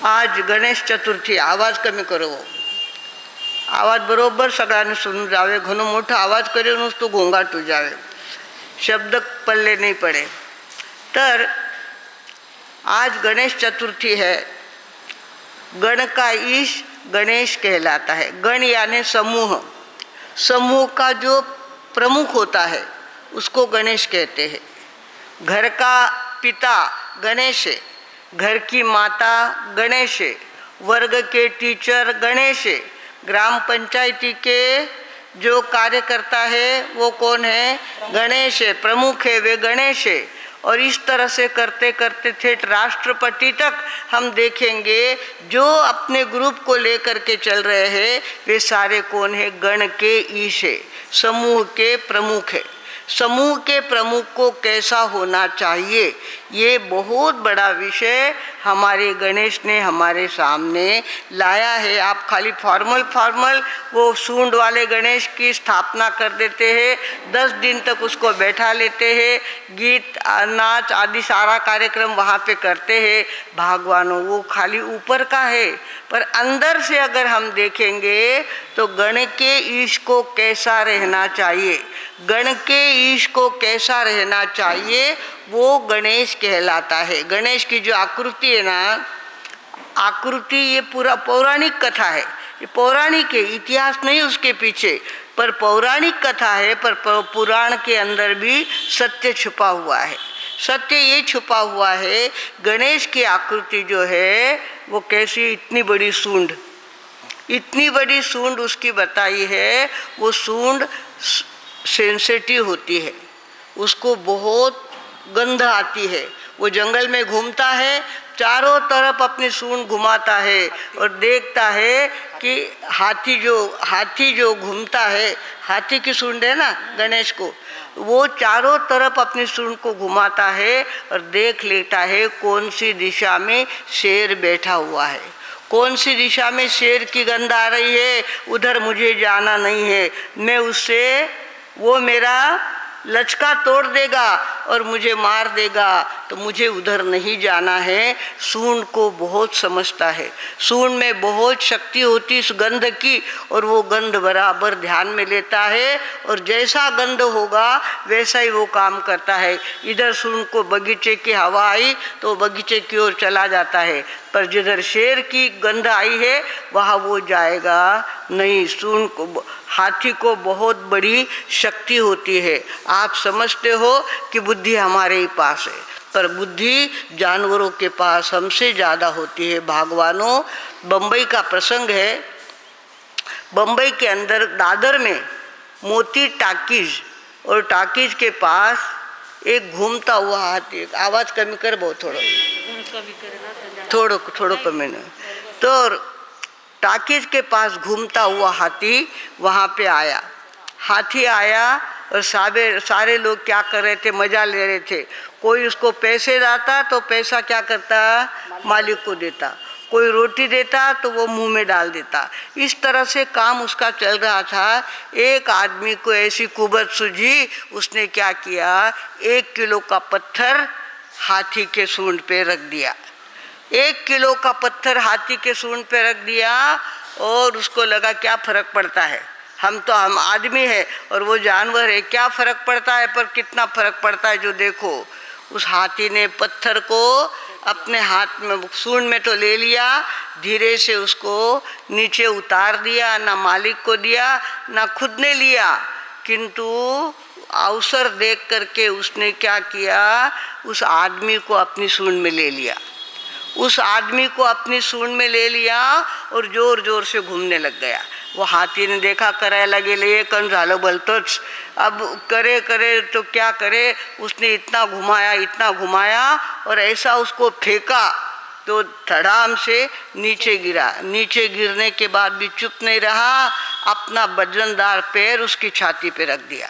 आज गणेश चतुर्थी. आवाज कमी करो. आवाज बरोबर सगळ्यांनी सुनून जावे. घणो मोठा आवाज करे नुसतं घोंगाट जावे, शब्द पल्ले नहीं पड़े. तर आज गणेश चतुर्थी है. गण का ईश गणेश कहलाता है. गण यानी समूह. समूह का जो प्रमुख होता है उसको गणेश कहते हैं. घर का पिता गणेश है, घर की माता गणेश है, वर्ग के टीचर गणेश है, ग्राम पंचायती के जो कार्यकर्ता है वो कौन है? गणेश है. प्रमुख है वे गणेश है. और इस तरह से करते करते ठेठ राष्ट्रपति तक हम देखेंगे जो अपने ग्रुप को लेकर के चल रहे हैं वे सारे कौन है? गण के ईश है, समूह के प्रमुख है. समूह के प्रमुख को कैसा होना चाहिए, ये बहुत बड़ा विषय हमारे गणेश ने हमारे सामने लाया है. आप खाली फॉर्मल वो सूंड वाले गणेश की स्थापना कर देते हैं, 10 दिन तक उसको बैठा लेते हैं, गीत नाच आदि सारा कार्यक्रम वहाँ पे करते हैं. भगवानों वो खाली ऊपर का है, पर अंदर से अगर हम देखेंगे तो गण के ईश को कैसा रहना चाहिए, गण के ईश को कैसा रहना चाहिए, वो गणेश कहलाता है. गणेश की जो आकृति है ना, आकृति ये पूरा पौराणिक कथा है. ये पौराणिक है, इतिहास नहीं उसके पीछे, पर पौराणिक कथा है. पर पुराण के अंदर भी सत्य छुपा हुआ है. सत्य ये छुपा हुआ है, गणेश की आकृति जो है वो कैसी, इतनी बड़ी सूंड, इतनी बड़ी सूंड उसकी बताई है. वो सूंड सेंसिटिव होती है, उसको बहुत गंध आती है. वो जंगल में घूमता है, चारों तरफ अपनी सूंड घुमाता है और देखता है कि हाथी जो घूमता है, हाथी की सूंड है ना गणेश को, वो चारों तरफ अपनी सूंड को घुमाता है और देख लेता है कौन सी दिशा में शेर बैठा हुआ है, कौन सी दिशा में शेर की गंध आ रही है, उधर मुझे जाना नहीं है. मैं उससे, वो मेरा लचका तोड़ देगा और मुझे मार देगा, तो मुझे उधर नहीं जाना है. सूंड को बहुत समझता है, सूंड में बहुत शक्ति होती इस गंध की, और वो गंध बराबर ध्यान में लेता है और जैसा गंध होगा वैसा ही वो काम करता है. इधर सूंड को बगीचे की हवा आई तो बगीचे की ओर चला जाता है, पर जिधर शेर की गंध आई है वहाँ वो जाएगा नहीं. सूंड को, हाथी को बहुत बड़ी शक्ति होती है. आप समझते हो कि बुद्धि हमारे ही पास है, पर बुद्धि जानवरों के पास हमसे ज़्यादा होती है. भगवानों, बम्बई का प्रसंग है. बम्बई के अंदर दादर में मोती टाकीज, और टाकीज के पास एक घूमता हुआ हाथी. आवाज़ कमी कर, बहुत थोड़ो कमी नहीं. तो टाकीज के पास घूमता हुआ हाथी वहाँ पे आया. हाथी आया और सारे लोग क्या कर रहे थे, मज़ा ले रहे थे. कोई उसको पैसे दाता तो पैसा क्या करता, मालिक को देता. कोई रोटी देता तो वो मुंह में डाल देता. इस तरह से काम उसका चल रहा था. एक आदमी को ऐसी कुबत सूझी, उसने क्या किया, 1 किलो का पत्थर हाथी के सूंड पे रख दिया. 1 किलो का पत्थर हाथी के सूंड पे रख दिया, और उसको लगा क्या फर्क पड़ता है, हम आदमी है और वो जानवर है, क्या फर्क पड़ता है. पर कितना फर्क पड़ता है जो देखो. उस हाथी ने पत्थर को अपने हाथ में, सूंड में तो ले लिया, धीरे से उसको नीचे उतार दिया. ना मालिक को दिया ना खुद ने लिया, किंतु अवसर देख करके उसने क्या किया, उस आदमी को अपनी सूंड में ले लिया. उस आदमी को अपनी सूंड में ले लिया और जोर जोर से घूमने लग गया. वो हाथी ने देखा, कराया लगे ले कन झालो बोलतोच. अब करे तो क्या करे, उसने इतना घुमाया और ऐसा उसको फेंका तो धड़ाम से नीचे गिरा. नीचे गिरने के बाद भी चुप नहीं रहा, अपना वजनदार पैर उसकी छाती पे रख दिया.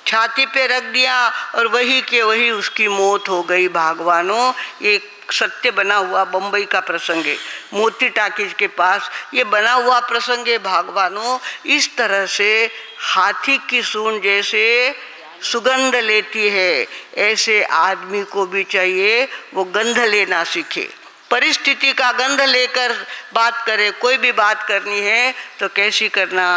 छाती पे रख दिया और वही के वही उसकी मौत हो गई. भगवानों, एक सत्य बना हुआ बम्बई का प्रसंग है, मोती टाकीज के पास ये बना हुआ प्रसंग है. भगवानों, इस तरह से हाथी की सूंड जैसे सुगंध लेती है, ऐसे आदमी को भी चाहिए वो गंध लेना सीखे. परिस्थिति का गंध लेकर बात करे। कोई भी बात करनी है तो कैसी करना।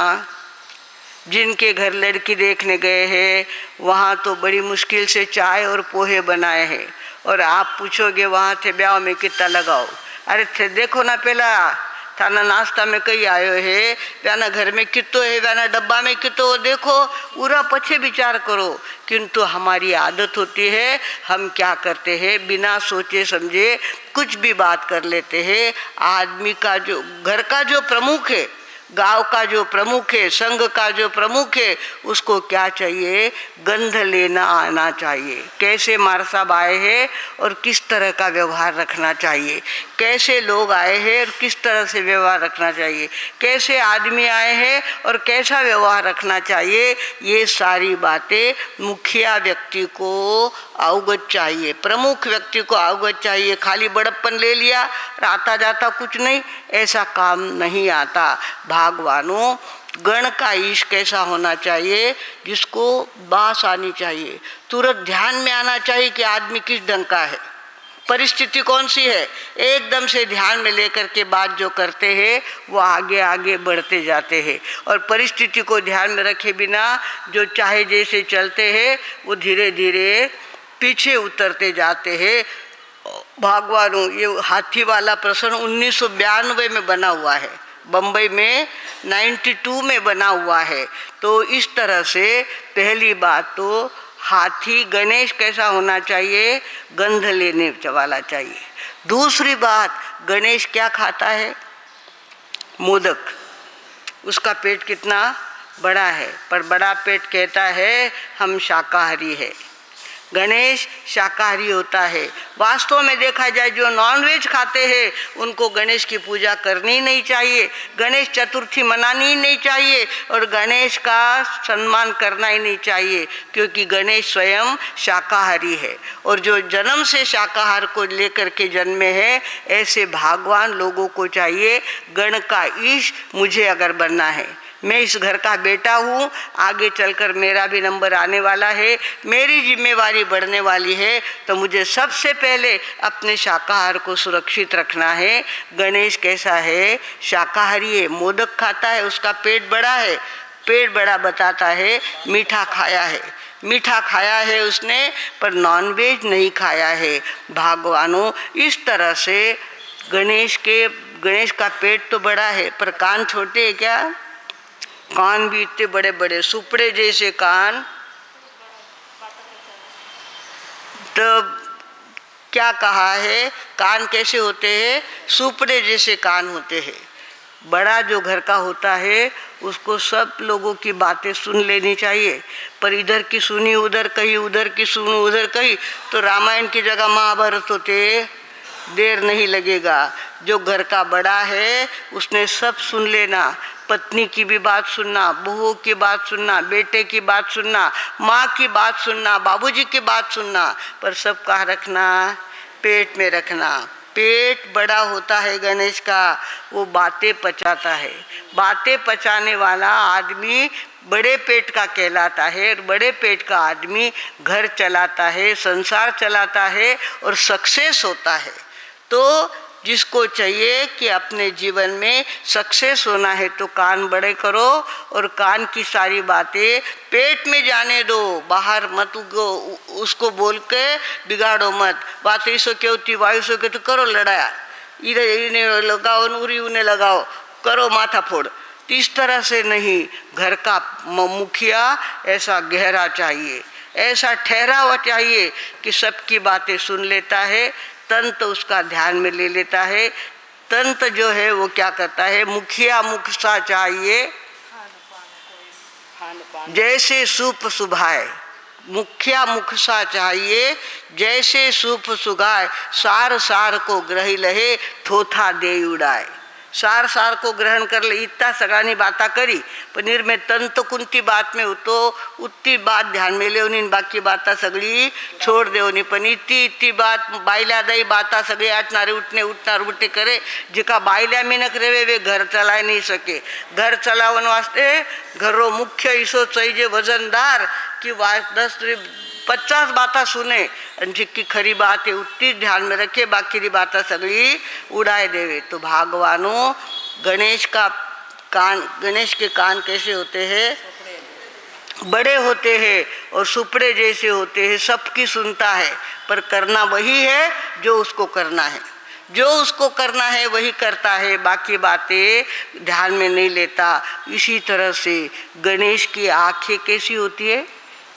जिनके घर लड़की देखने गए हैं वहाँ तो बड़ी मुश्किल से चाय और पोहे बनाए हैं, और आप पूछोगे वहाँ थे ब्याह में कितना लगाओ। अरे थे देखो ना पहला थाना नाश्ता में कई आयो है, व्याना घर में कितो है, व्याना डब्बा में कितो, देखो पूरा पछे विचार करो। किंतु हमारी आदत होती है, हम क्या करते हैं बिना सोचे समझे कुछ भी बात कर लेते हैं। आदमी का जो घर का जो प्रमुख है, गांव का जो प्रमुख है, संघ का जो प्रमुख है, उसको क्या चाहिए, गंध लेना आना चाहिए। कैसे मार साहब आए हैं और किस तरह का व्यवहार रखना चाहिए, कैसे लोग आए हैं और किस तरह से व्यवहार रखना चाहिए, कैसे आदमी आए हैं और कैसा व्यवहार रखना चाहिए, ये सारी बातें मुखिया व्यक्ति को अवगत चाहिए, प्रमुख व्यक्ति को अवगत चाहिए। खाली बड़प्पन ले लिया आता जाता कुछ नहीं, ऐसा काम नहीं आता। भगवानों, गण का ईश कैसा होना चाहिए, जिसको बास आनी चाहिए, तुरंत ध्यान में आना चाहिए कि आदमी किस ढंग का है, परिस्थिति कौन सी है, एकदम से ध्यान में लेकर के बात जो करते हैं वो आगे आगे बढ़ते जाते हैं। और परिस्थिति को ध्यान में रखे बिना जो चाहे जैसे चलते हैं वो धीरे धीरे पीछे उतरते जाते हैं। भगवानों, ये हाथी वाला प्रश्न 1992 में बना हुआ है, बम्बई में 92 में बना हुआ है। तो इस तरह से पहली बात तो हाथी गणेश कैसा होना चाहिए, गंध लेने वाला चाहिए। दूसरी बात, गणेश क्या खाता है, मोदक। उसका पेट कितना बड़ा है, पर बड़ा पेट कहता है हम शाकाहारी है। गणेश शाकाहारी होता है। वास्तव में देखा जाए जो नॉनवेज खाते हैं उनको गणेश की पूजा करनी नहीं चाहिए, गणेश चतुर्थी मनानी ही नहीं चाहिए और गणेश का सम्मान करना ही नहीं चाहिए, क्योंकि गणेश स्वयं शाकाहारी है। और जो जन्म से शाकाहार को लेकर के जन्मे हैं, ऐसे भागवान लोगों को चाहिए गण का ईश मुझे अगर बनना है, मैं इस घर का बेटा हूँ, आगे चलकर मेरा भी नंबर आने वाला है, मेरी जिम्मेवारी बढ़ने वाली है, तो मुझे सबसे पहले अपने शाकाहार को सुरक्षित रखना है। गणेश कैसा है, शाकाहारी है, मोदक खाता है, उसका पेट बड़ा है, पेट बड़ा बताता है मीठा खाया है, मीठा खाया है उसने, पर नॉनवेज नहीं खाया है। भगवानों, इस तरह से गणेश का पेट तो बड़ा है पर कान छोटे हैं क्या, कान भी इतने बड़े बड़े, सुपड़े जैसे कान। तो क्या कहा है, कान कैसे होते हैं, सुपड़े जैसे कान होते हैं। बड़ा जो घर का होता है उसको सब लोगों की बातें सुन लेनी चाहिए, पर इधर की सुनी उधर कही, उधर की सुनी उधर कही, तो रामायण की जगह महाभारत होते, देर नहीं लगेगा। जो घर का बड़ा है उसने सब सुन लेना, पत्नी की भी बात सुनना, बहू की बात सुनना, बेटे की बात सुनना, माँ की बात सुनना, बाबूजी की बात सुनना, पर सब कहाँ रखना, पेट में रखना। पेट बड़ा होता है गणेश का, वो बातें पचाता है। बातें पचाने वाला आदमी बड़े पेट का कहलाता है, और बड़े पेट का आदमी घर चलाता है, संसार चलाता है और सक्सेस होता है। तो जिसको चाहिए कि अपने जीवन में सक्सेस होना है तो कान बड़े करो और कान की सारी बातें पेट में जाने दो, बाहर मत उसको बोल के बिगाड़ो मत। बात ऐसो क्यों होती, वायु सो के तो करो लड़ाया, इधर इन्हें लगाओ, नूरी उन्हें लगाओ, करो माथा फोड़। इस तरह से नहीं, घर का मुखिया ऐसा गहरा चाहिए, ऐसा ठहरा हुआ चाहिए कि सबकी बातें सुन लेता है, तंत उसका ध्यान में ले लेता है। तंत जो है वो क्या करता है, मुखिया मुख सा चाहिए जैसे सूप सुभाए, मुखिया मुख सा चाहिए जैसे सूप सुगाए, सार सार को ग्रही लहे थोथा दे उड़ाए। सार सार को ग्रहण कर ले, इतना सगानी बाता करी पनीर में तंत कुंती बात में हो तो उतनी बात ध्यान में ले, उन्हीं बाकी बाता सगड़ी छोड़ दे उन्हीं, पण इतनी बात बायला दई बाता सगड़ी आटनारे उठने करे, जिका बायला मीनक रहे वे घर चला नहीं सके। घर चलावन वास्ते घरों मुख्य ईसो चाहिए वजनदार कि 10 50 बातें सुने आणि जितकी खरी बात है उतनी ध्यान में रखे, बाकी की बातें सगळी उड़ाए देवे। तो भागवानों, गणेश के कान कैसे होते हैं? बड़े होते हैं और सुपड़े जैसे होते हैं, सबकी सुनता है, पर करना वही है जो उसको करना है। जो उसको करना है वही करता है, बाकी बातें ध्यान में नहीं लेता। इसी तरह से गणेश की आंखें कैसी होती है?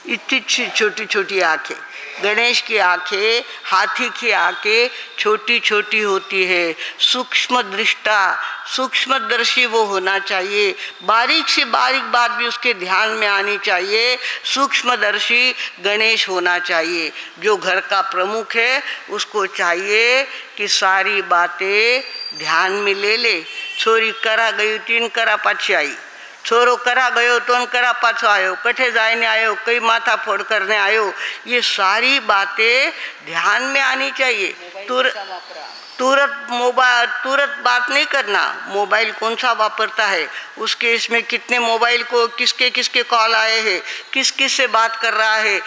इतनी छोटी छोटी आंखें। गणेश की आंखें, हाथी की आंखें छोटी छोटी होती है। सूक्ष्म दृष्टा, सूक्ष्मदर्शी वो होना चाहिए। बारीक से बारीक बात भी उसके ध्यान में आनी चाहिए। सूक्ष्मदर्शी गणेश होना चाहिए। जो घर का प्रमुख है उसको चाहिए कि सारी बातें ध्यान में ले ले। छोरी करा गई 3 करा पाछी आई, छोरो करा गयो 3 करा पाछो आयो, कठे जाने आयो, कई माथा फोड़ करने आयो। ये सारी बातें ध्यान में आनी चाहिए। तुरंत बात नहीं करना। मोबाइल कौन सा वापरता है, उसके इसमें कितने मोबाइल को किसके किसके कॉल आए हैं, किस किस से बात कर रहा है।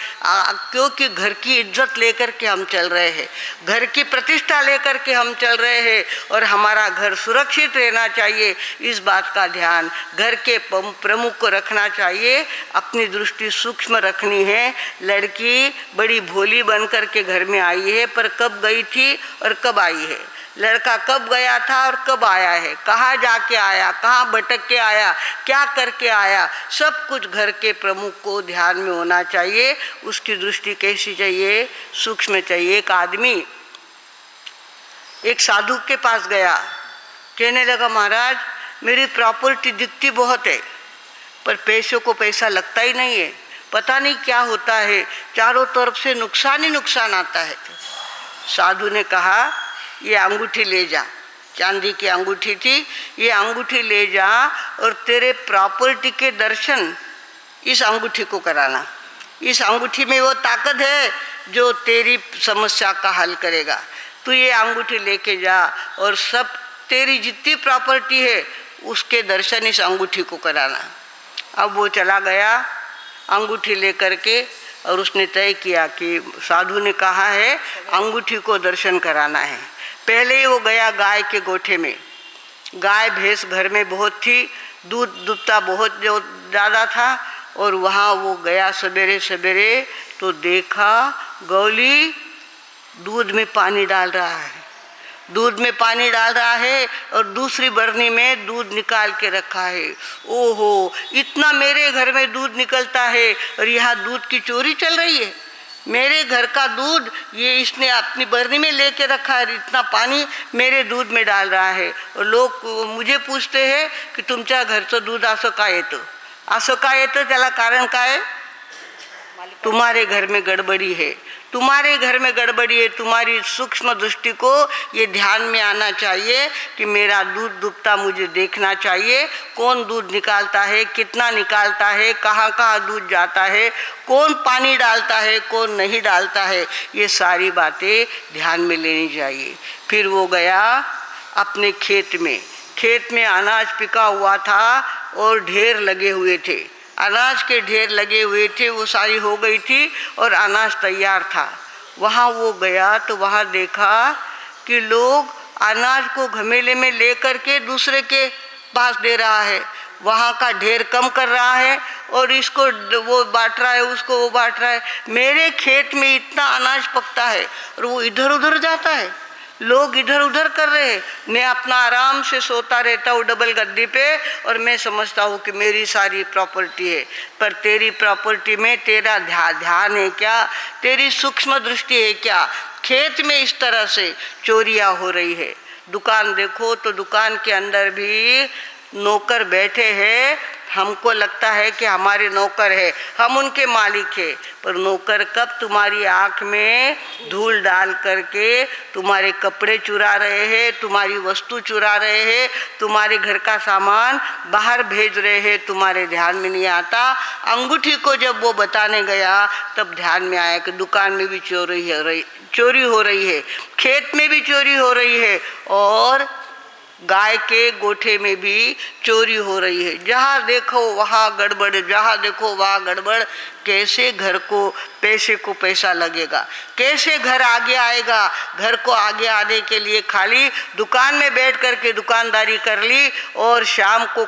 क्योंकि घर की इज्जत लेकर के हम चल रहे हैं, घर की प्रतिष्ठा लेकर के हम चल रहे हैं और हमारा घर सुरक्षित रहना चाहिए। इस बात का ध्यान घर के प्रमुख को रखना चाहिए। अपनी दृष्टि सूक्ष्म रखनी है। लड़की बड़ी भोली बन कर के घर में आई है, पर कब गई थी और कब आई है, लड़का कब गया था और कब आया है, कहाँ जाके आया, कहाँ भटक के आया, क्या करके आया, सब कुछ घर के प्रमुख को ध्यान में होना चाहिए। उसकी दृष्टि कैसी चाहिए? सूक्ष्म चाहिए। एक आदमी एक साधु के पास गया, कहने लगा महाराज मेरी प्रॉपर्टी दिखती बहुत है, पर पैसों को पैसा लगता ही नहीं है, पता नहीं क्या होता है, चारों तरफ से नुकसान ही नुकसान आता है। साधु ने कहा ये अंगूठी ले जा, चांदी की अंगूठी थी, ये अंगूठी ले जा और तेरे प्रॉपर्टी के दर्शन इस अंगूठी को कराना। इस अंगूठी में वो ताकत है जो तेरी समस्या का हल करेगा। तू ये अंगूठी लेके जा और सब तेरी जितनी प्रॉपर्टी है उसके दर्शन इस अंगूठी को कराना। अब वो चला गया अंगूठी लेकर के और उसने तय किया कि साधु ने कहा है अंगूठी को दर्शन कराना है। पहले ही वो गया गाय के गोठे में। गाय भैंस घर में बहुत थी, दूध दुभता बहुत ज़्यादा था और वहाँ वो गया सवेरे सवेरे तो देखा गौली दूध में पानी डाल रहा है, दूध में पानी डाल रहा है और दूसरी बरनी में दूध निकाल के रखा है। ओहो, इतना मेरे घर में दूध निकलता है और यहाँ दूध की चोरी चल रही है। मेरे घर का दूध ये इसने अपनी बरनी में लेके रखा है, इतना पानी मेरे दूध में डाल रहा है। और लोग मुझे पूछते हैं की तुमच्या घरचं दूध असं का येतं, त्याला कारण काय? तुम्हारे घर में गड़बड़ी है, तुम्हारे घर में गड़बड़ी है। तुम्हारी सूक्ष्म दृष्टि को ये ध्यान में आना चाहिए कि मेरा दूध डूबता मुझे देखना चाहिए। कौन दूध निकालता है, कितना निकालता है, कहाँ कहाँ दूध जाता है, कौन पानी डालता है, कौन नहीं डालता है, ये सारी बातें ध्यान में लेनी चाहिए। फिर वो गया अपने खेत में अनाज पिका हुआ था और ढेर लगे हुए थे, अनाज के ढेर लगे हुए थे, वो सारी हो गई थी और अनाज तैयार था। वहाँ वो गया तो वहाँ देखा कि लोग अनाज को घमेले में लेकर के दूसरे के पास दे रहा है, वहाँ का ढेर कम कर रहा है और इसको वो बांट रहा है, उसको वो बांट रहा है। मेरे खेत में इतना अनाज पकता है और वो इधर उधर जाता है, लोग इधर उधर कर रहे हैं, मैं अपना आराम से सोता रहता हूँ डबल गद्दी पे और मैं समझता हूँ कि मेरी सारी प्रॉपर्टी है। पर तेरी प्रॉपर्टी में तेरा ध्यान है क्या? तेरी सूक्ष्म दृष्टि है क्या? खेत में इस तरह से चोरियाँ हो रही है। दुकान देखो तो दुकान के अंदर भी नौकर बैठे हैं, हमको लगता है कि हमारे नौकर है, हम उनके मालिक हैं, पर नौकर कब तुम्हारी आँख में धूल डाल करके तुम्हारे कपड़े चुरा रहे हैं, तुम्हारी वस्तु चुरा रहे हैं, तुम्हारे घर का सामान बाहर भेज रहे हैं, तुम्हारे ध्यान में नहीं आता। अंगूठी को जब वो बताने गया तब ध्यान में आया कि दुकान में भी चोरी हो रही है, खेत में भी चोरी हो रही है और गाय के गोठे में भी चोरी हो रही है। जहाँ देखो वहाँ गड़बड़, जहाँ देखो वहाँ गड़बड़। कैसे घर को पैसे को पैसा लगेगा, कैसे घर आगे आएगा। घर को आगे आने के लिए खाली दुकान में बैठ कर के दुकानदारी कर ली और शाम को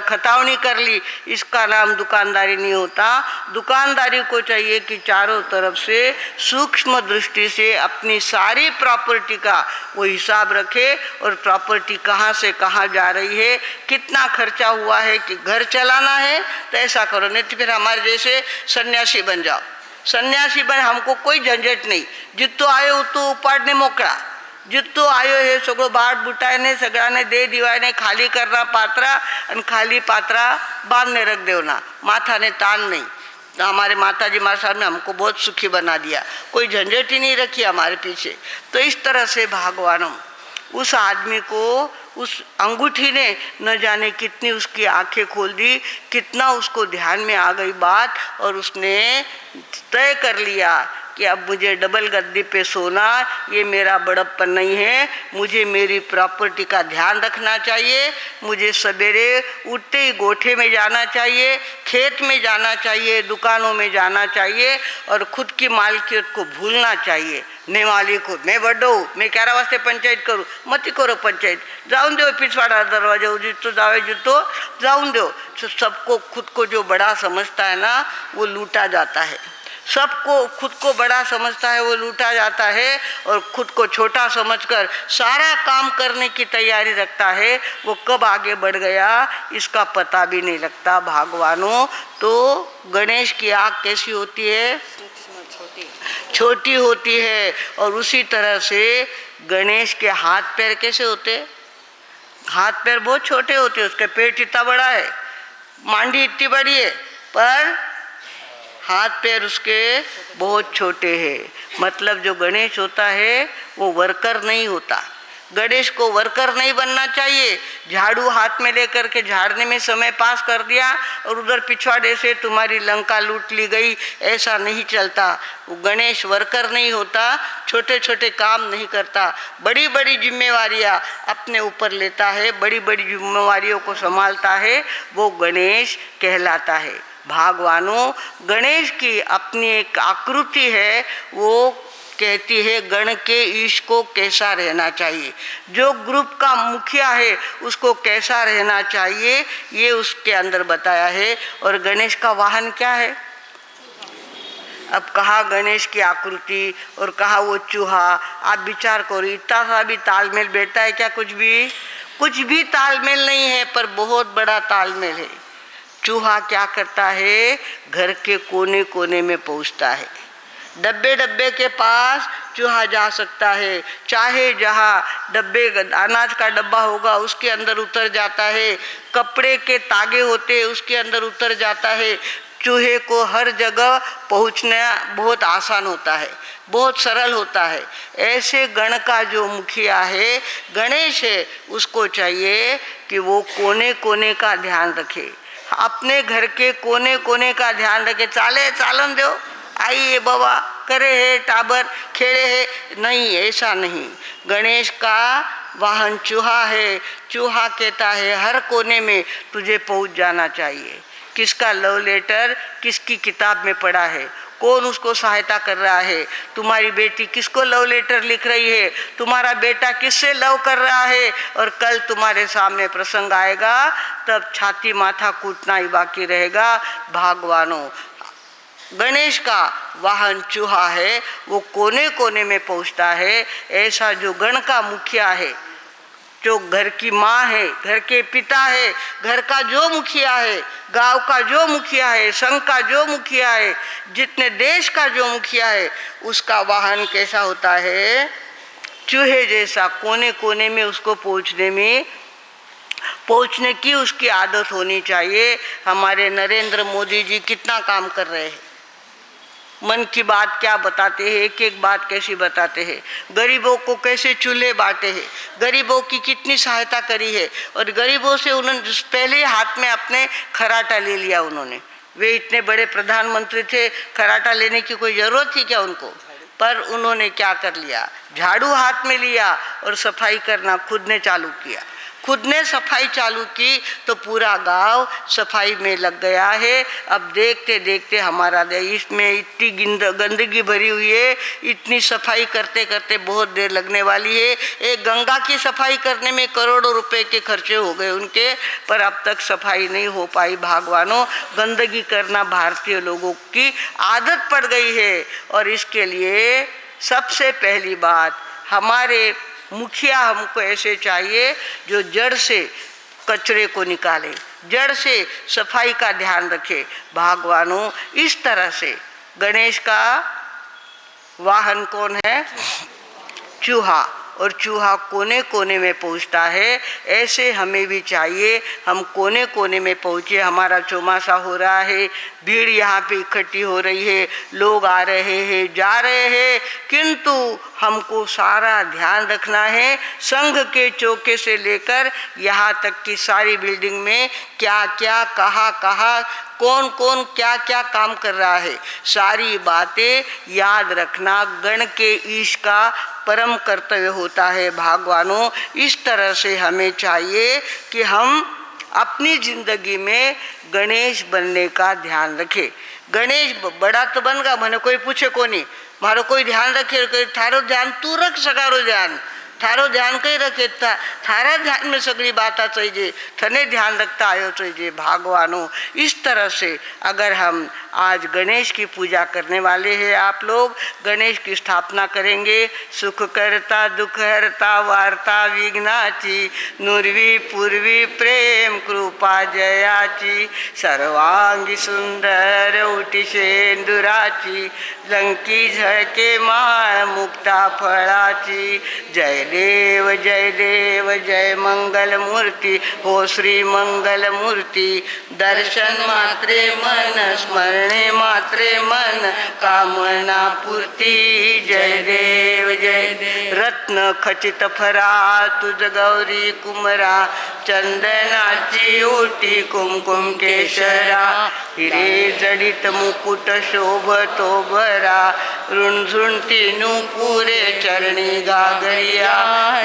खतावनी कर ली, इसका नाम दुकानदारी नहीं होता। दुकानदारी को चाहिए कि चारों तरफ से सूक्ष्म दृष्टि से अपनी सारी प्रॉपर्टी का वो हिसाब रखे और प्रॉपर्टी कहाँ से कहाँ जा रही है, कितना खर्चा हुआ है। कि घर चलाना है तो ऐसा करो, नहीं तो फिर हमारे जैसे सन्यासी बन जाओ। सन्यासी बन, हमको कोई झंझट नहीं, जितो आयो तो उपाड़ने मोकळा, जितो आयो है सगळं बाट बुटायने सगळ्याने दे दिवायने खाली करना पात्रा और खाली पात्रा बांधने रख देना, माथा ने तान नहीं। तो हमारे माता जी महाराज साहब ने हमको बहुत सुखी बना दिया, कोई झंझट ही नहीं रखी हमारे पीछे। तो इस तरह से भगवानों उस आदमी को, उस अंगूठी ने न जाने कितनी उसकी आंखें खोल दी, कितना उसको ध्यान में आ गई बात, और उसने तय कर लिया कि अब मुझे डबल गद्दी पे सोना ये मेरा बड़प्पन नहीं है, मुझे मेरी प्रॉपर्टी का ध्यान रखना चाहिए। मुझे सवेरे उठते ही गोठे में जाना चाहिए, खेत में जाना चाहिए, दुकानों में जाना चाहिए और खुद की मालकियत को भूलना चाहिए। ने मालिक को मैं बड़ो, मैं क्यारा वास्ते पंचायत करूँ, मत करो पंचायत, जाऊन दो पिछवाड़ा दरवाजा जितो जावे जितो जाऊन दो। सबको खुद को जो बड़ा समझता है ना वो लूटा जाता है, सबको खुद को बड़ा समझता है वो लूटा जाता है, और खुद को छोटा समझकर सारा काम करने की तैयारी रखता है, वो कब आगे बढ़ गया इसका पता भी नहीं लगता। भगवानों तो गणेश की आँख कैसी होती है, छोटी होती है, और उसी तरह से गणेश के हाथ पैर कैसे होते, हाथ पैर बहुत छोटे होते हैं, उसका पेट इतना बड़ा है, मांडी इतनी बड़ी है, पर हाथ पैर उसके बहुत छोटे हैं। मतलब जो गणेश होता है वो वर्कर नहीं होता, गणेश को वर्कर नहीं बनना चाहिए। झाड़ू हाथ में लेकर के झाड़ने में समय पास कर दिया और उधर पिछवाड़े से तुम्हारी लंका लूट ली गई, ऐसा नहीं चलता। वो गणेश वर्कर नहीं होता, छोटे छोटे काम नहीं करता, बड़ी बड़ी जिम्मेवारियां अपने ऊपर लेता है, बड़ी बड़ी जिम्मेवारियों को संभालता है, वो गणेश कहलाता है। भगवानों गणेश की अपनी एक आकृति है, वो कहती है गण के ईश को कैसा रहना चाहिए, जो ग्रुप का मुखिया है उसको कैसा रहना चाहिए, ये उसके अंदर बताया है। और गणेश का वाहन क्या है, अब कहा गणेश की आकृति और कहा वो चूहा, आप विचार करो इतना सा भी तालमेल बैठता है क्या, कुछ भी तालमेल नहीं है, पर बहुत बड़ा तालमेल है। चूहा क्या करता है, घर के कोने कोने में पहुंचता है, डब्बे डब्बे के पास चूहा जा सकता है, चाहे जहाँ डब्बे अनाज का डब्बा होगा उसके अंदर उतर जाता है, कपड़े के तागे होते उसके अंदर उतर जाता है। चूहे को हर जगह पहुँचना बहुत आसान होता है, बहुत सरल होता है। ऐसे गण का जो मुखिया है गणेश है, उसको चाहिए कि वो कोने कोने का ध्यान रखे, अपने घर के कोने कोने का ध्यान रखे। चाले चालन दो, आइए बाबा करे है, टाबर खेड़े है, नहीं ऐसा नहीं। गणेश का वाहन चूहा है, चूहा कहता है हर कोने में तुझे पहुंच जाना चाहिए। किसका लव लेटर किसकी किताब में पड़ा है, कौन उसको सहायता कर रहा है, तुम्हारी बेटी किसको लव लेटर लिख रही है, तुम्हारा बेटा किससे लव कर रहा है, और कल तुम्हारे सामने प्रसंग आएगा तब छाती माथा कूटना ही बाकी रहेगा। भगवानों गणेश का वाहन चूहा है, वो कोने कोने में पहुंचता है। ऐसा जो गण का मुखिया है, जो घर की माँ है, घर के पिता है, घर का जो मुखिया है, गांव का जो मुखिया है, संघ का जो मुखिया है, जितने देश का जो मुखिया है, उसका वाहन कैसा होता है, चूहे जैसा कोने कोने में उसको पहुंचने की उसकी आदत होनी चाहिए। हमारे नरेंद्र मोदी जी कितना काम कर रहे हैं, मन की बात क्या बताते हैं, एक एक बात कैसी बताते हैं, गरीबों को कैसे चूल्हे बांटे हैं, गरीबों की कितनी सहायता करी है, और गरीबों से उन्होंने पहले हाथ में अपने खराटा ले लिया उन्होंने। वे इतने बड़े प्रधानमंत्री थे, खराटा लेने की कोई ज़रूरत थी क्या उनको, पर उन्होंने क्या कर लिया, झाड़ू हाथ में लिया और सफाई करना खुद ने चालू किया, खुद ने सफाई चालू की तो पूरा गांव सफाई में लग गया है। अब देखते देखते हमारा देश में इतनी गंदगी भरी हुई है, इतनी सफाई करते करते बहुत देर लगने वाली है। एक गंगा की सफाई करने में करोड़ों रुपए के खर्चे हो गए उनके, पर अब तक सफाई नहीं हो पाई। भगवानों, गंदगी करना भारतीय लोगों की आदत पड़ गई है और इसके लिए सबसे पहली बात हमारे मुखिया हमको ऐसे चाहिए जो जड़ से कचरे को निकाले, जड़ से सफाई का ध्यान रखे। भगवानों, इस तरह से गणेश का वाहन कौन है? चूहा, और चूहा कोने कोने में पहुंचता है। ऐसे हमें भी चाहिए, हम कोने कोने में पहुँचे। हमारा चौमासा हो रहा है, भीड़ यहाँ पे इकट्ठी हो रही है, लोग आ रहे हैं, जा रहे हैं, किंतु हमको सारा ध्यान रखना है। संघ के चौके से लेकर यहाँ तक की सारी बिल्डिंग में क्या क्या कहाँ कहाँ कौन कौन क्या क्या काम कर रहा है, सारी बातें याद रखना गण के ईश का परम कर्तव्य होता है। भगवानों, इस तरह से हमें चाहिए कि हम अपनी जिंदगी में गणेश बनने का ध्यान रखें। गणेश बड़ा तो बन गया, मैंने कोई पूछे को नहीं, मारो कोई ध्यान रखे, थारो ध्यान तू रख, सगारो ध्यान थारो ध्यान कहीं रखे, थारा ध्यान में सगली बात चाहिए, थने ध्यान रखता आयो चाहिए। भगवानों, इस तरह से अगर हम आज गणेश की पूजा करने वाले हैं, आप लोग गणेश की स्थापना करेंगे। सुख करता दुख हरता वार्ता विघ्नाची, नुरवी पूर्वी प्रेम कृपा जयाची, सर्वांगी सुंदर उठी शेंदुराची, लंकी झळके माळ मुक्ता फळाची। जय देव जय देव जय मंगल मूर्ति, हो श्री मंगल मूर्ति। दर्शन मात्रे मन, स्मरणे मात्रे मन, कामना पूर्ती। जय देव जय देव। रत्न खचित फरा तुझ गौरी कुमरा, चंदनाची ओटी कुमकुम केशरा, हिरे जडित मुकुट शोभतो भरा, रुणझुणती नूपुरे चरणी गागरिया।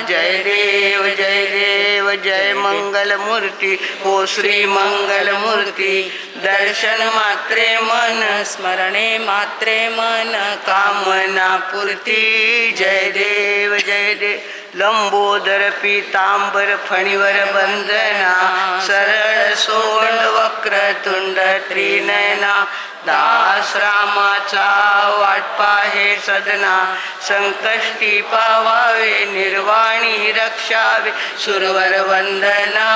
जय देव जय देव जय मंगल मूर्ति, हो श्री मंगल मूर्ति। दर्शन मात्रे मन, स्मरणे मात्रे मन, कामना पूर्ती। जय देव जय देव। लंबोदर पीतांबर फणीवर बंधना, सरळ सोंड वक्र तुंड त्रिनयना, दास रामाचा वाट पाहे सदना, संकष्टी पावावे निर्वाणी रक्षावे, सुरवर वंदना।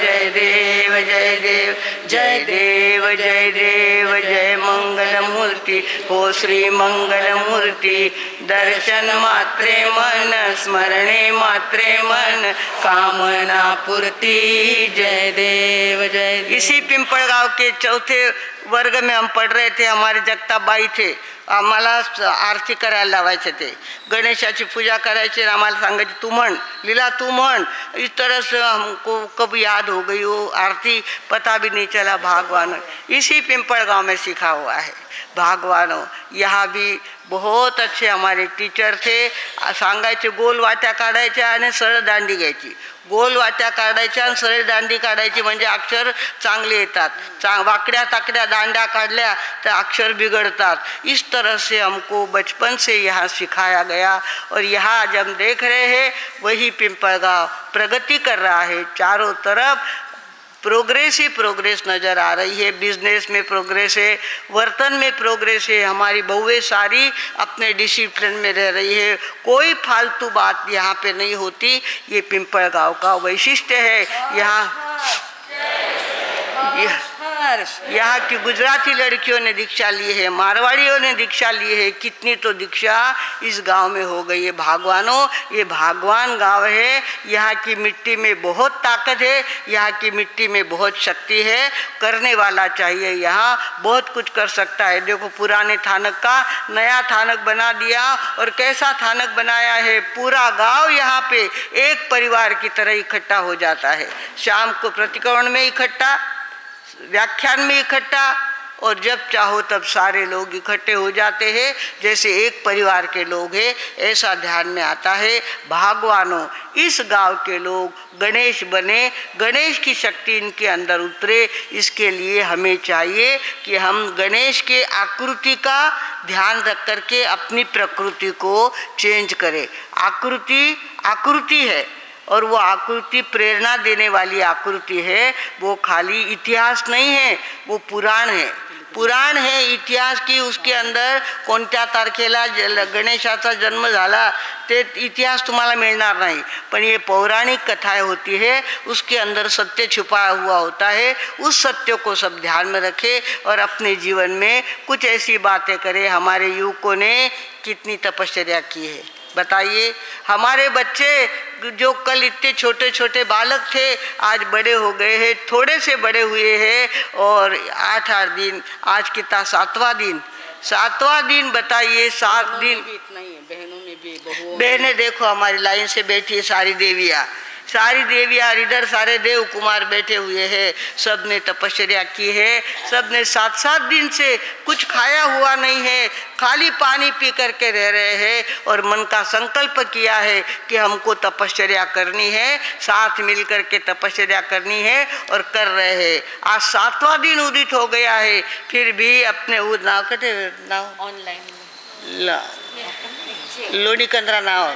जय देव जय देव जय देव जय देव जय मंगल मूर्ति, हो श्री मंगल मूर्ति। दर्शन मात्रे मन, स्मरणे मात्रे मन, कामना पूर्ति। जय देव जय देव। इसी पिंपळगाव के चौथे वर्ग में हम पढ़ रहे थे, हमारे जगताबाई थे, आम्हाला आरती करायला लावायचे, ते गणेशाची पूजा करायचे, आम्हाला सांगायचे तू म्हण लीला तू म्हण। इस तरह से हमको कब याद हो गई वो आरती, पता भी नहीं चला। भगवान इसी पिंपळगाव में सीखा हुआ है। भगवानों, यहाँ भी बहुत अच्छे हमारे टीचर थे, सांगायचे गोल वाट्या काढायच्या आणि सरळ दांडी घ्यायची, गोल वाट्या काढायच्या आणि सरळ दांडी काढायची, म्हणजे अक्षर चांगले येतात। वाकड्या ताकड्या दांड्या काढल्या तर अक्षर बिगड़तात। इस तरह से हमको बचपन से यहाँ सिखाया गया और यहाँ जब देख रहे हैं वही पिंपळगाव प्रगति कर रहा है। चारों तरफ प्रोग्रेस ही प्रोग्रेस नज़र आ रही है। बिजनेस में प्रोग्रेस है, वर्तन में प्रोग्रेस है, हमारी बहुएं सारी अपने डिसिप्लिन में रह रही है, कोई फालतू बात यहाँ पे नहीं होती। ये पिंपळगाव का वैशिष्ट्य है। यहाँ की गुजराती लड़कियों ने दीक्षा ली है, मारवाड़ियों ने दीक्षा ली है, कितनी तो दीक्षा इस गांव में हो गई है। भगवानों, ये भगवान गांव है, यहाँ की मिट्टी में बहुत ताकत है, यहाँ की मिट्टी में बहुत शक्ति है। करने वाला चाहिए, यहाँ बहुत कुछ कर सकता है। देखो, पुराने थानक का नया थानक बना दिया, और कैसा थानक बनाया है, पूरा गांव यहाँ पे एक परिवार की तरह इकट्ठा हो जाता है। शाम को प्रतिक्रमण में इकट्ठा, व्याख्यान में इकट्ठा, और जब चाहो तब सारे लोग इकट्ठे हो जाते हैं, जैसे एक परिवार के लोग हैं, ऐसा ध्यान में आता है। भगवानों, इस गांव के लोग गणेश बने, गणेश की शक्ति इनके अंदर उतरे। इसके लिए हमें चाहिए कि हम गणेश के आकृति का ध्यान रख करके अपनी प्रकृति को चेंज करें। आकृति आकृति है, और वो आकृति प्रेरणा देने वाली आकृति है। वो खाली इतिहास नहीं है, वो पुराण है। पुराण है इतिहास की। उसके अंदर कोणत्या तारखेला गणेशाचा जन्म झाला ते इतिहास तुम्हाला मिळणार नाही, पण ये पौराणिक कथाएं होती है, उसके अंदर सत्य छुपा हुआ होता है। उस सत्य को सब ध्यान में रखें और अपने जीवन में कुछ ऐसी बातें करें। हमारे युवकों ने कितनी तपस्या की है बताइए। हमारे बच्चे जो कल इतने छोटे छोटे बालक थे, आज बड़े हो गए हैं, थोड़े से बड़े हुए हैं, और 8-8 दिन, आज कितना 7वां दिन, 7वां दिन बताइए। 7 दिन भी इतना ही है, बहनों में भी, बहनें देखो हमारी लाइन से बैठी है, सारी देवियाँ इधर सारे देव कुमार बैठे हुए हैं। सब ने तपस्या की है, सब ने 7-7 दिन से कुछ खाया हुआ नहीं है, खाली पानी पी करके रह रहे हैं, और मन का संकल्प किया है कि हमको तपस्या करनी है, साथ मिल करके तपस्या करनी है, और कर रहे हैं। आज 7वां दिन उदित हो गया है, फिर भी अपने नाव कटे नाव ऑनलाइन लोनी कंद्रा नाव,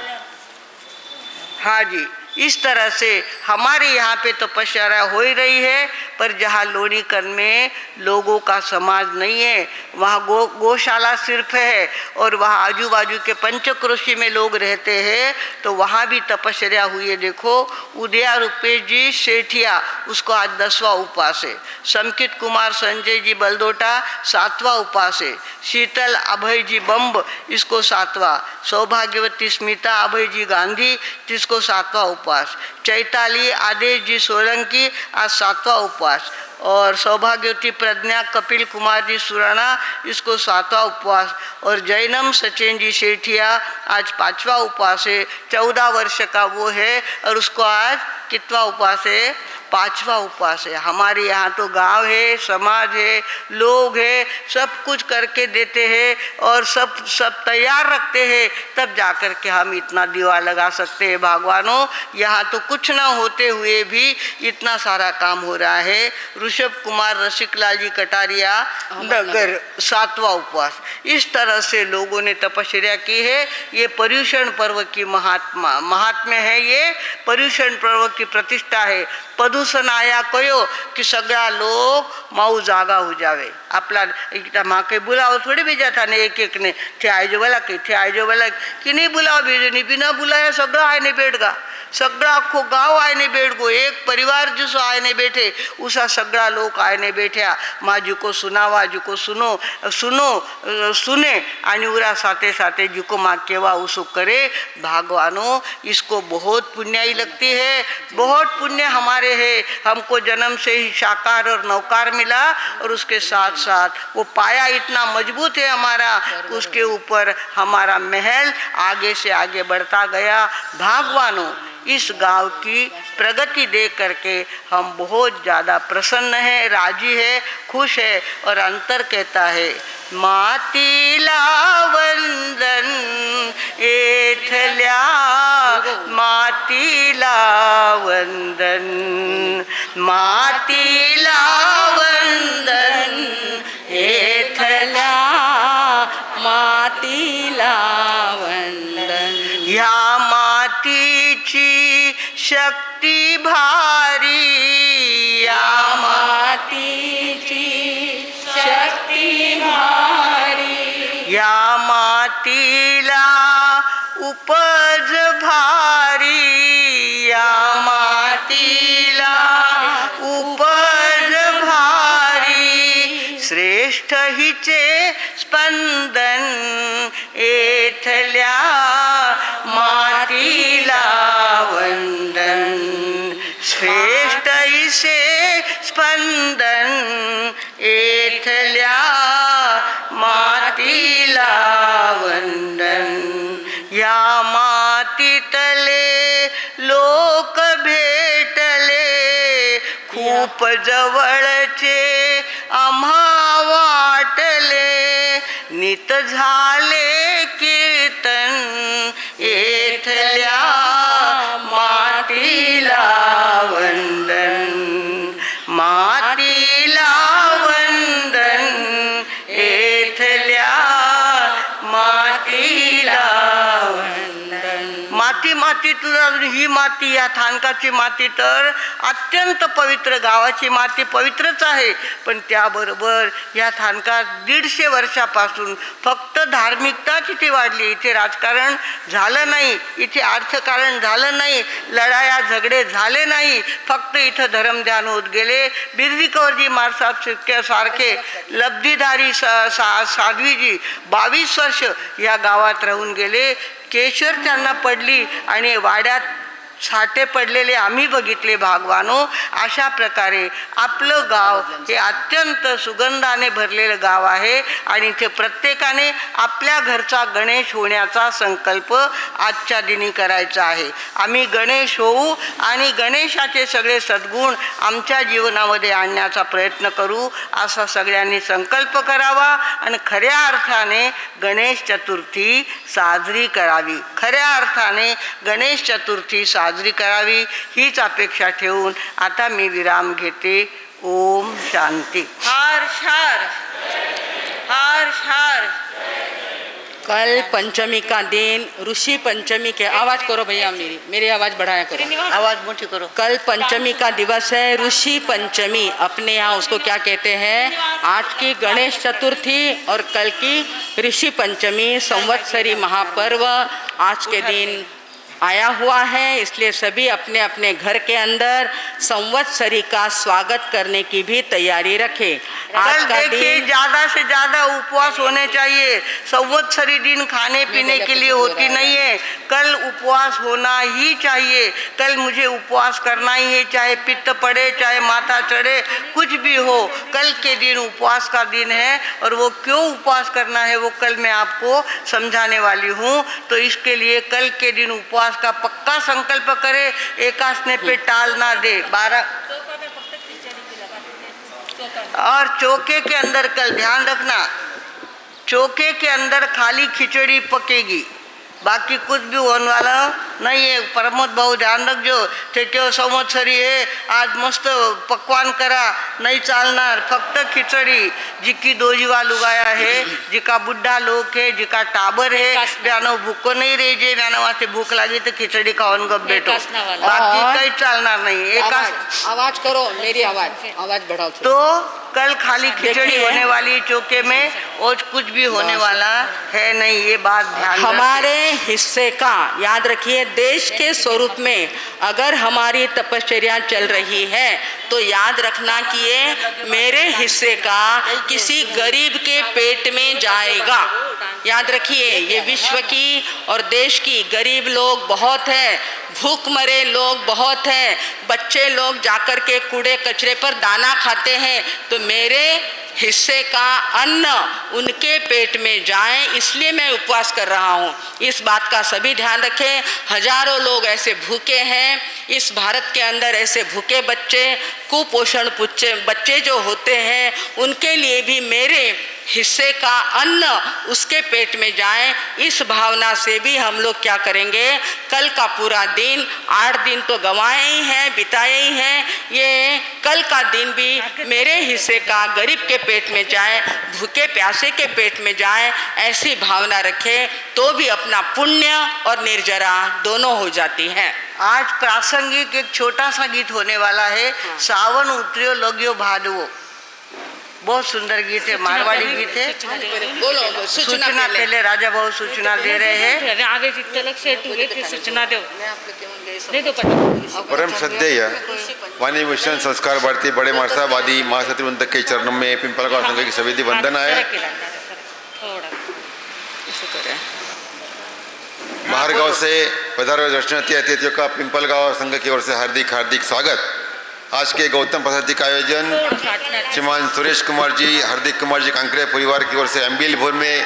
हाँ जी, इस तरह से हमारे यहाँ पे तपस्या हो ही रही है। पर जहाँ लोनीकन में लोगों का समाज नहीं है, वहाँ गौशाला सिर्फ है, और वहाँ आजू बाजू के पंचक्रोशी में लोग रहते हैं, तो वहाँ भी तपस्या हुई है। देखो उदया रुपेश जी सेठिया, उसको आज 10वां उपवास है। संकित कुमार संजय जी बलदोटा 7वां उपवास है। शीतल अभय जी बम्ब, इसको 7वां। सौभाग्यवती स्मिता अभय जी गांधी, जिसको 7वां उपवास। चैताली आदेश जी सोलंकी, आज 7वां उपवास। और सौभाग्यवती प्रज्ञा कपिल कुमार जी सुराना, इसको 7वां उपवास। और जैनम सचिन जी सेठिया, आज 5वां उपवास है। 14 वर्ष का वो है, और उसको आज कितवा उपवास है? 5वां उपवास है। हमारे यहाँ तो गांव है, समाज है, लोग है, सब कुछ करके देते हैं, और सब तैयार रखते हैं, तब जाकर के हम इतना दीवा लगा सकते हैं। भगवानों, यहाँ तो कुछ ना होते हुए भी इतना सारा काम हो रहा है। ऋषभ कुमार रसिकलाल जी कटारिया नगर 7वां उपवास। इस तरह से लोगों ने तपस्या की है। ये पर्युषण पर्व की महात्म्य है, ये पर्युषण पर्व की प्रतिष्ठा है। प्रदूषण आया कयो कि सगळा लोग माऊ जागा हो जावे। आपला माँ के बुलाओ थोड़ी भेजा था ने एक ने थे आयजो वाला कि नहीं बुलाओ भेजो, नहीं बिना बुलाया सगळा आए नहीं बैठगा, सगळा आखो गाव आए नहीं बैठ गो, एक परिवार जिसो आए नहीं बैठे उसा सगळा लोग आए नहीं बैठा। माँ जी को सुनावा, जी को सुने आणि उरा साथे साथे जी को माँ केवा उसो करे। भगवानों, इसको बहुत पुण्याई लगती है, बहुत पुण्य हमारे है। हमको जन्म से ही साकार और नौकार मिला, और उसके साथ साथ वो पाया इतना मजबूत है हमारा, उसके ऊपर हमारा महल आगे से आगे बढ़ता गया। भगवानों, इस गांव की प्रगति देख करके हम बहुत ज़्यादा प्रसन्न हैं, राजी है, खुश है। और अंतर कहता है, मातीला वंदन एथल्या, मातीला वंदन, मातीला वंदन एथल्या, मातीला वंदन। ह्या मातीची शक्ती भारी, या मातीची शक्ती भारी, या मातीला उपज भारी, या मातीला उपज भारी। श्रेष्ठ हिचे स्पंदन एथल्या, मातीला वंदन। श्रेष्ठ इसे स्पंदन एथल्या, मातीला वंदन। या मातीतले लोक भेटले, खूप जवळचे आम्हा वाटले नित झाले कीर्तन येथल्या मातीला वंदन मातीला वंदन येथल्या मातीला माती माती तुझा ही माती या थानकाची माती तर अत्यंत पवित्र गावाची माती पवित्रच आहे पण त्याबरोबर या थानकात 150 वर्षापासून फक्त धार्मिकताच इथे वाढली इथे राजकारण झालं नाही इथे अर्थकारण झालं नाही लढाया झगडे झाले नाही फक्त इथं धर्मध्यान होत गेले बिरजी कवरजी महाराज सारखे लब्धिधारी साध्वीजी 22 वर्ष या गावात राहून गेले केशर त्यांना पडली आणि वाड्यात छाटे पडलेले आम्ही बघितले भागवानो अशा प्रकारे आपलं गाव हे अत्यंत सुगंधाने भरलेलं गाव आहे आणि इथे प्रत्येकाने आपल्या घरचा गणेश होण्याचा संकल्प आजच्या दिनी करायचा आहे आम्ही गणेश होऊ आणि गणेशाचे सगळे सद्गुण आमच्या जीवनामध्ये आणण्याचा प्रयत्न करू असा सगळ्यांनी संकल्प करावा आणि खऱ्या अर्थाने गणेश चतुर्थी साजरी करावी खऱ्या अर्थाने गणेश चतुर्थी साजरी करावी हीच अपेक्षा ठेवून आता मी विराम घेते ओम शांती हार शार हार शार कल पंचमी का दिन ऋषि पंचमी के आवाज करो भैया मेरी आवाज बढ़ाया करो आवाज मोटी करो कल पंचमी का दिवस है ऋषि पंचमी अपने यहाँ उसको क्या कहते हैं आज की गणेश चतुर्थी और कल की ऋषि पंचमी संवत्सरी महापर्व आज के दिन आया हुआ है इसलिए सभी अपने अपने घर के अंदर संवत्सरी का स्वागत करने की भी तैयारी रखें आज का दिन ज़्यादा से ज़्यादा उपवास होने चाहिए संवत्सरी दिन खाने पीने के लिए होती नहीं है कल उपवास होना ही चाहिए कल मुझे उपवास करना ही है चाहे पित्त पड़े चाहे माथा चढ़े कुछ भी हो कल के दिन उपवास का दिन है और वो क्यों उपवास करना है वो कल मैं आपको समझाने वाली हूँ तो इसके लिए कल के दिन उपवास का पक्का संकल्प करे एकासने पे टाल ना दे 12 और चौके के अंदर कल ध्यान रखना चौके के अंदर खाली खिचड़ी पकेगी बाकी कुछ भी होने वाला नहीं है प्रमोद भाऊ ध्यान रखो ठेके संवत्सरी है आज मस्त पकवान करा नहीं चालणार फक्त खिचड़ी जिकी दोजीवा लुगाया है जिका बुढ़ा लोग है जिका टाबर है व्यानो भूखो नहीं रहे जे व्यानो वास्ते भूख लगी तो खिचड़ी खाओन गप बैठो बाकी कहीं चालणार नहीं एक आवाज करो मेरी आवाज बढ़ाओ तो कल खाली खिचड़ी होने वाली चौके में और कुछ भी होने वाला है नहीं ये बात ध्यान हमारे हिस्से का याद रखिए देश के स्वरूप में अगर हमारी तपश्चर्या चल रही है तो याद रखना कि ये मेरे हिस्से का किसी गरीब के पेट में जाएगा याद रखिए ये विश्व की और देश की गरीब लोग बहुत हैं भूख मरे लोग बहुत हैं बच्चे लोग जाकर के कूड़े कचरे पर दाना खाते हैं तो मेरे हिस्से का अन्न उनके पेट में जाए इसलिए मैं उपवास कर रहा हूँ इस बात का सभी ध्यान रखें हजारों लोग ऐसे भूखे हैं इस भारत के अंदर ऐसे भूखे बच्चे कुपोषण बच्चे जो होते हैं उनके लिए भी मेरे हिस्से का अन्न उसके पेट में जाए इस भावना से भी हम लोग क्या करेंगे कल का पूरा दिन 8 दिन तो गंवाए ही हैं बिताए ही हैं ये कल का दिन भी मेरे हिस्से का गरीब के पेट में जाए भूखे प्यासे के पेट में जाए ऐसी भावना रखें तो भी अपना पुण्य और निर्जरा दोनों हो जाती हैं आज प्रासंगिक एक छोटा सा गीत होने वाला है सावन उतरियो लगियो भादवो बहुत सुंदर गीत है मारवाड़ी गीत है बोलो सूचना पहले राजा भाऊ सूचना दे रहे हैं आगे सूचना दो परम श्रद्धेय वाणी विष्णु संस्कार भारती बड़े मारसाब आदि महासतिवंत के चरणों में पिंपल गाँव संघ की सभी वंदन है बाहर गांव से पधारे दर्शनार्थी अतिथियों का पिंपल गाँव संघ की ओर से हार्दिक हार्दिक स्वागत आज के गौतम प्रसाद जी का आयोजन श्रीमान सुरेश कुमार जी हार्दिक कुमार जी कांकरे परिवार की ओर से अम्बिलपुर में